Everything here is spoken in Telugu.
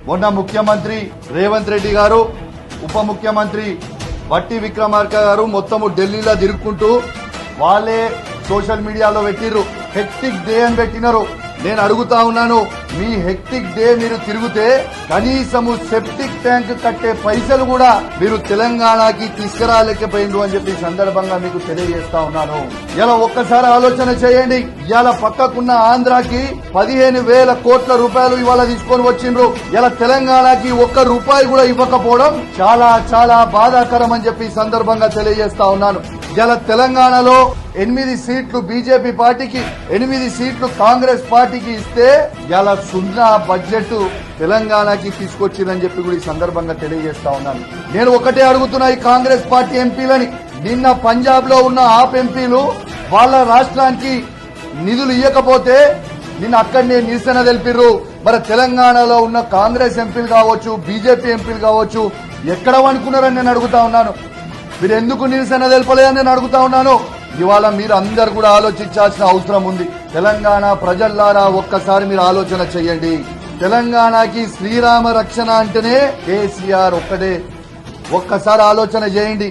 మొన్న ముఖ్యమంత్రి రేవంత్ రెడ్డి గారు ఉప ముఖ్యమంత్రి బట్టి విక్రమార్క గారు మొత్తము ఢిల్లీలో తిరుక్కుంటూ వాళ్ళే సోషల్ మీడియాలో పెట్టిర్రు, హెక్టిక్ డే అని పెట్టినారు. నేను అడుగుతా ఉన్నాను, మీ హెక్టిక్ డే మీరు తిరిగితే కనీసము సెప్టిక్ ట్యాంక్ కట్టే పైసలు కూడా మీరు తెలంగాణకి తీసుకురాలేకపోయిండు అని చెప్పి సందర్భంగా మీకు తెలియజేస్తా ఉన్నాను. ఇలా ఒక్కసారి ఆలోచన చేయండి. ఇవాళ పక్కకున్న ఆంధ్రాకి 15,000 కోట్ల రూపాయలు ఇవాళ తీసుకొని వచ్చిండ్రు. ఇలా తెలంగాణకి ఒక్క రూపాయి కూడా ఇవ్వకపోవడం చాలా చాలా బాధాకరం అని చెప్పి సందర్భంగా తెలియజేస్తా ఉన్నాను. ఇలా తెలంగాణలో 8 సీట్లు బీజేపీ పార్టీకి, 8 సీట్లు కాంగ్రెస్ పార్టీకి ఇస్తే ఇలా 0 బడ్జెట్ తెలంగాణకి తీసుకొచ్చిందని చెప్పి కూడా ఈ సందర్భంగా తెలియజేస్తా ఉన్నాను. నేను ఒకటే అడుగుతున్నా ఈ కాంగ్రెస్ పార్టీ ఎంపీలని, నిన్న పంజాబ్ లో ఉన్న ఆప్ ఎంపీలు వాళ్ళ రాష్ట్రానికి నిధులు ఇవ్వకపోతే నిన్న అక్కడనే నిరసన తెలిపిర్రు. మరి తెలంగాణలో ఉన్న కాంగ్రెస్ ఎంపీలు కావచ్చు, బీజేపీ ఎంపీలు కావచ్చు, ఎక్కడ అనుకున్నారని నేను అడుగుతా ఉన్నాను. మీరు ఎందుకు నిరసన తెలపలేదని నేను అడుగుతా ఉన్నాను. ఇవాళ మీరు అందరు కూడా ఆలోచించాల్సిన అవసరం ఉంది. తెలంగాణ ప్రజల్లారా ఒక్కసారి మీరు ఆలోచన చేయండి. తెలంగాణకి శ్రీరామ రక్షణ అంటేనే కేసీఆర్ ఒక్కడే. ఒక్కసారి ఆలోచన చేయండి.